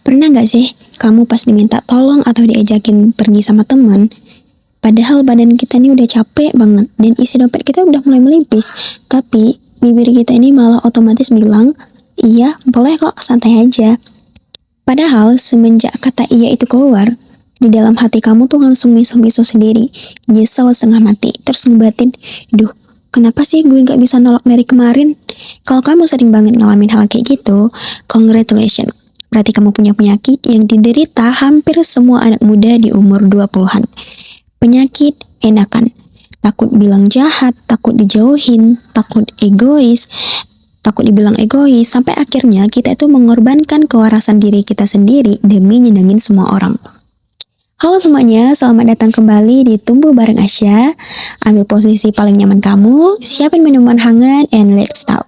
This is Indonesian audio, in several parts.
Pernah nggak sih kamu pas diminta tolong atau diajakin pergi sama teman, padahal badan kita ini udah capek banget dan isi dompet kita udah mulai melipis, tapi bibir kita ini malah otomatis bilang, iya boleh kok santai aja. Padahal semenjak kata iya itu keluar, di dalam hati kamu tuh langsung miso-miso sendiri, nyesel setengah mati, terus ngebatin, duh kenapa sih gue gak bisa nolak dari kemarin? Kalau kamu sering banget ngalamin hal kayak gitu, congratulations. Berarti kamu punya penyakit yang diderita hampir semua anak muda di umur 20-an. Penyakit enakan. Takut bilang jahat, takut dijauhin, takut egois, takut dibilang egois, sampai akhirnya kita itu mengorbankan kewarasan diri kita sendiri demi nyenengin semua orang. Halo semuanya, selamat datang kembali di Tumbuh Bareng Asya. Ambil posisi paling nyaman kamu, siapin minuman hangat, and let's start.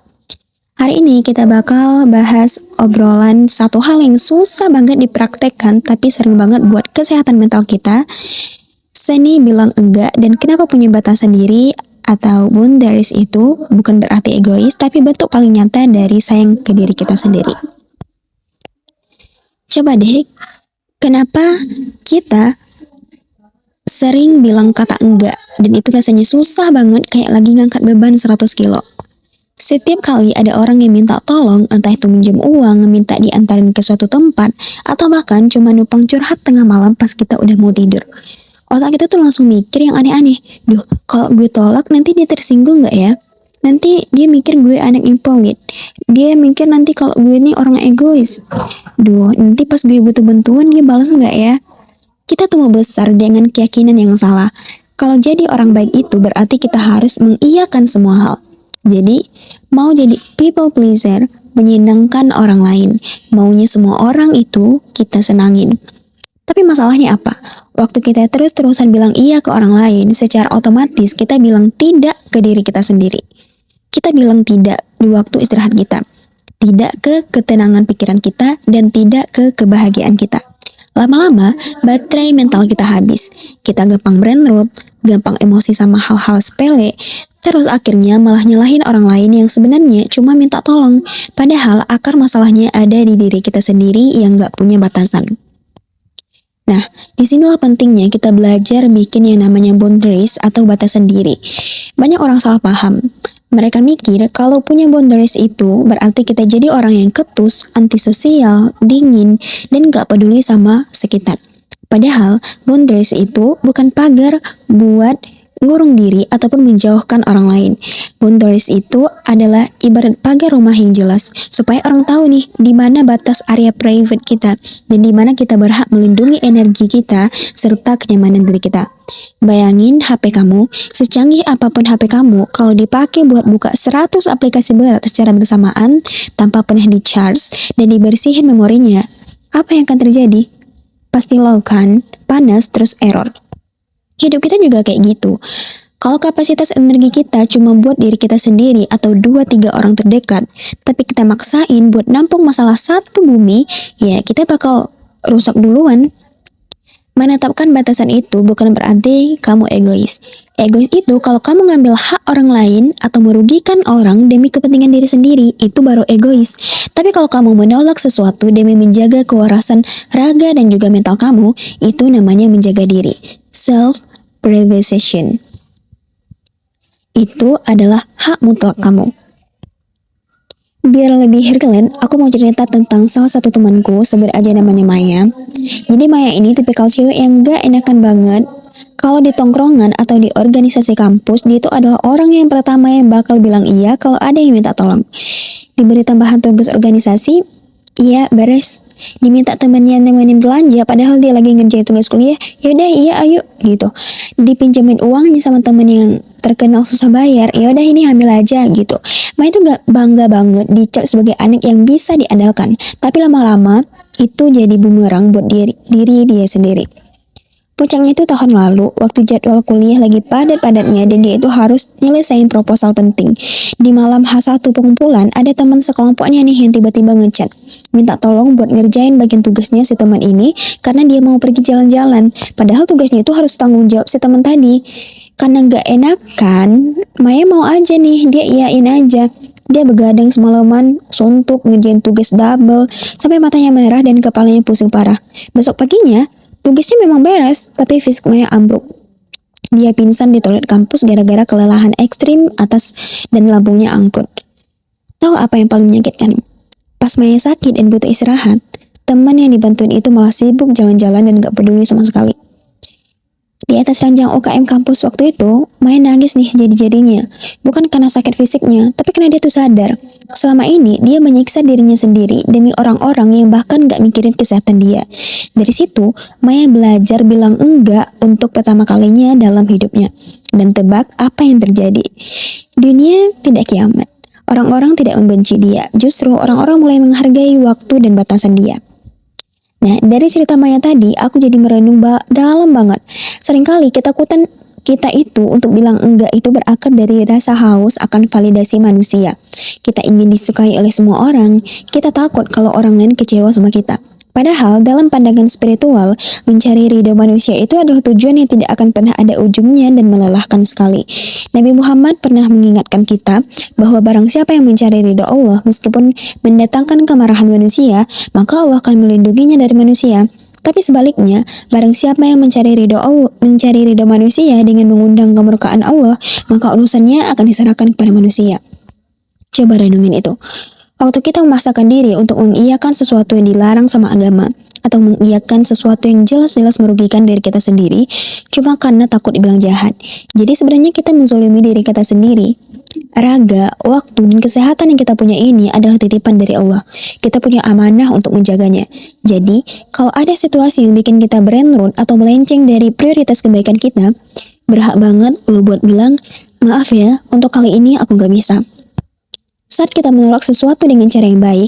Hari ini kita bakal bahas obrolan satu hal yang susah banget dipraktekkan tapi sering banget buat kesehatan mental kita. Seni bilang enggak dan kenapa punya batasan diri atau boundaries itu bukan berarti egois tapi bentuk paling nyata dari sayang ke diri kita sendiri. Coba deh, kenapa kita sering bilang kata enggak dan itu rasanya susah banget kayak lagi ngangkat beban 100 kilo. Setiap kali ada orang yang minta tolong, entah itu minjem uang, minta diantarin ke suatu tempat, atau bahkan cuma numpang curhat tengah malam pas kita udah mau tidur. Otak kita tuh langsung mikir yang aneh-aneh. Duh, kalau gue tolak nanti dia tersinggung gak ya? Nanti dia mikir gue anak yang pelit. Dia mikir nanti kalau gue ini orang egois. Duh, nanti pas gue butuh bantuan dia balas gak ya? Kita tumbuh besar dengan keyakinan yang salah. Kalau jadi orang baik itu berarti kita harus mengiyakan semua hal. Jadi, mau jadi people pleaser, menyenangkan orang lain. Maunya semua orang itu kita senangin. Tapi masalahnya apa? Waktu kita terus-terusan bilang iya ke orang lain, secara otomatis kita bilang tidak ke diri kita sendiri. Kita bilang tidak di waktu istirahat kita. Tidak ke ketenangan pikiran kita dan tidak ke kebahagiaan kita. Lama-lama, baterai mental kita habis. Kita gampang brain rot, gampang emosi sama hal-hal sepele, terus akhirnya malah nyalahin orang lain yang sebenarnya cuma minta tolong. Padahal akar masalahnya ada di diri kita sendiri yang gak punya batasan. Nah, disinilah pentingnya kita belajar bikin yang namanya boundaries atau batasan diri. Banyak orang salah paham. Mereka mikir kalau punya boundaries itu berarti kita jadi orang yang ketus, antisosial, dingin, dan gak peduli sama sekitar. Padahal boundaries itu bukan pagar buat ngurung diri ataupun menjauhkan orang lain. Boundaries itu adalah ibarat pagar rumah yang jelas supaya orang tahu nih di mana batas area private kita dan di mana kita berhak melindungi energi kita serta kenyamanan diri kita. Bayangin HP kamu, secanggih apapun HP kamu, kalau dipakai buat buka 100 aplikasi berat secara bersamaan tanpa pernah di-charge dan dibersihin memorinya, apa yang akan terjadi? Pasti low kan, panas terus error. Hidup kita juga kayak gitu. Kalau kapasitas energi kita cuma buat diri kita sendiri atau 2-3 orang terdekat, tapi kita maksain buat nampung masalah satu bumi, ya kita bakal rusak duluan. Menetapkan batasan itu bukan berarti kamu egois. Egois itu kalau kamu ngambil hak orang lain atau merugikan orang demi kepentingan diri sendiri, itu baru egois. Tapi kalau kamu menolak sesuatu demi menjaga kewarasan raga dan juga mental kamu, itu namanya menjaga diri. Self-preservation. Itu adalah hak mutlak kamu. Biar lebih herkelen, aku mau cerita tentang salah satu temanku, sebut aja namanya Maya. Jadi Maya ini tipikal cewek yang gak enakan banget. Kalau di tongkrongan atau di organisasi kampus, dia itu adalah orang yang pertama yang bakal bilang iya kalau ada yang minta tolong. Diberi tambahan tugas organisasi, iya beres. Diminta temannya nemenin belanja padahal dia lagi ngerjain tugas kuliah, yaudah iya ayo gitu. Dipinjemin uangnya sama temen yang terkenal susah bayar, yaudah ini ambil aja gitu. Maya itu gak bangga banget dicap sebagai anak yang bisa diandalkan, tapi lama-lama itu jadi bumerang buat diri dia sendiri. Puncaknya itu tahun lalu, waktu jadwal kuliah lagi padat-padatnya dan dia itu harus nyelesain proposal penting. Di malam H1 pengumpulan, ada teman sekelompoknya nih yang tiba-tiba ngechat. Minta tolong buat ngerjain bagian tugasnya si teman ini karena dia mau pergi jalan-jalan. Padahal tugasnya itu harus tanggung jawab si teman tadi. Karena gak enakan, Maya mau aja nih, dia iyain aja. Dia begadang semalaman, suntuk, ngerjain tugas double, sampai matanya merah dan kepalanya pusing parah. Besok paginya, tugasnya memang beres, tapi fisik Maya ambruk. Dia pingsan di toilet kampus gara-gara kelelahan ekstrim atas dan lambungnya angkut. Tahu apa yang paling menyakitkan? Pas Maya sakit dan butuh istirahat, teman yang dibantuin itu malah sibuk jalan-jalan dan gak peduli sama sekali. Di atas ranjang UKM kampus waktu itu, Maya nangis nih jadi-jadinya. Bukan karena sakit fisiknya, tapi karena dia tuh sadar. Selama ini, dia menyiksa dirinya sendiri demi orang-orang yang bahkan gak mikirin kesehatan dia. Dari situ, Maya belajar bilang enggak untuk pertama kalinya dalam hidupnya. Dan tebak apa yang terjadi. Dunia tidak kiamat. Orang-orang tidak membenci dia, justru orang-orang mulai menghargai waktu dan batasan dia. Nah, dari cerita Maya tadi, aku jadi merenung dalam banget. Seringkali ketakutan kita itu untuk bilang enggak itu berakar dari rasa haus akan validasi manusia. Kita ingin disukai oleh semua orang, kita takut kalau orang lain kecewa sama kita. Padahal dalam pandangan spiritual, mencari ridho manusia itu adalah tujuan yang tidak akan pernah ada ujungnya dan melelahkan sekali. Nabi Muhammad pernah mengingatkan kita bahwa barang siapa yang mencari ridho Allah meskipun mendatangkan kemarahan manusia, maka Allah akan melindunginya dari manusia. Tapi sebaliknya, barang siapa yang mencari ridho manusia dengan mengundang kemurkaan Allah, maka urusannya akan diserahkan kepada manusia. Coba renungin itu. Waktu kita memaksakan diri untuk mengiyakan sesuatu yang dilarang sama agama, atau mengiyakan sesuatu yang jelas-jelas merugikan diri kita sendiri, cuma karena takut dibilang jahat. Jadi sebenarnya kita menzolimi diri kita sendiri. Raga, waktu, dan kesehatan yang kita punya ini adalah titipan dari Allah. Kita punya amanah untuk menjaganya. Jadi, kalau ada situasi yang bikin kita brainrot atau melenceng dari prioritas kebaikan kita, berhak banget lo buat bilang, maaf ya, untuk kali ini aku gak bisa. Saat kita menolak sesuatu dengan cara yang baik,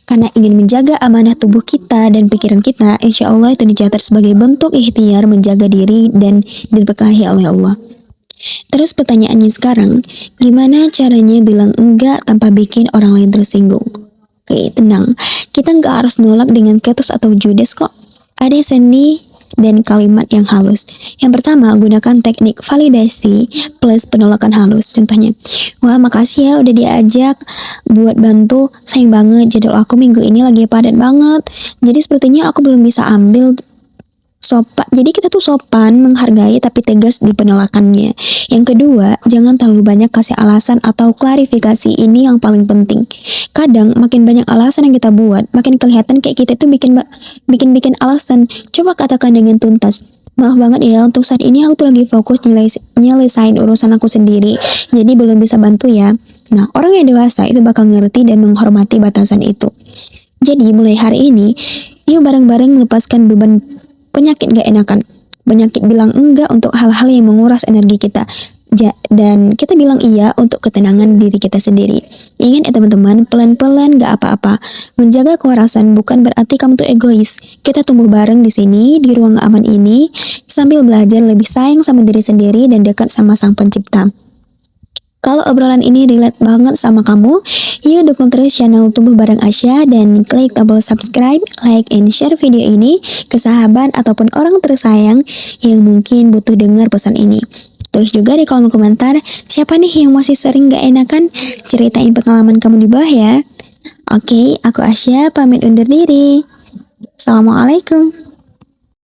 karena ingin menjaga amanah tubuh kita dan pikiran kita, insya Allah itu dicatat sebagai bentuk ikhtiar menjaga diri dan diberkahi oleh Allah. Terus pertanyaannya sekarang, gimana caranya bilang enggak tanpa bikin orang lain tersinggung? Oke, tenang, kita nggak harus nolak dengan ketus atau judes kok. Ada seni dan kalimat yang halus. Yang pertama, gunakan teknik validasi plus penolakan halus. Contohnya, wah makasih ya udah diajak buat bantu, sayang banget jadwal aku minggu ini lagi padat banget, jadi sepertinya aku belum bisa ambil. Jadi kita tuh sopan, menghargai tapi tegas di penolakannya. Yang kedua, jangan terlalu banyak kasih alasan atau klarifikasi. Ini yang paling penting. Kadang makin banyak alasan yang kita buat, makin kelihatan kayak kita tuh bikin alasan. Coba katakan dengan tuntas, maaf banget ya, untuk saat ini aku tuh lagi fokus nyelesain urusan aku sendiri, jadi belum bisa bantu ya. Nah, orang yang dewasa itu bakal ngerti dan menghormati batasan itu. Jadi mulai hari ini, yuk bareng-bareng melepaskan beban penyakit gak enakan, penyakit bilang enggak untuk hal-hal yang menguras energi kita, dan kita bilang iya untuk ketenangan diri kita sendiri. Ingat ya teman-teman, pelan-pelan gak apa-apa. Menjaga kewarasan bukan berarti kamu tuh egois. Kita tumbuh bareng di sini, di ruang aman ini, sambil belajar lebih sayang sama diri sendiri dan dekat sama Sang Pencipta. Kalau obrolan ini relate banget sama kamu, yuk dukung terus channel Tumbuh Bareng Asya dan klik tombol subscribe, like, and share video ini ke sahabat ataupun orang tersayang yang mungkin butuh dengar pesan ini. Tulis juga di kolom komentar, siapa nih yang masih sering gak enakan? Ceritain pengalaman kamu di bawah ya. Oke, aku Asya pamit undur diri. Assalamualaikum.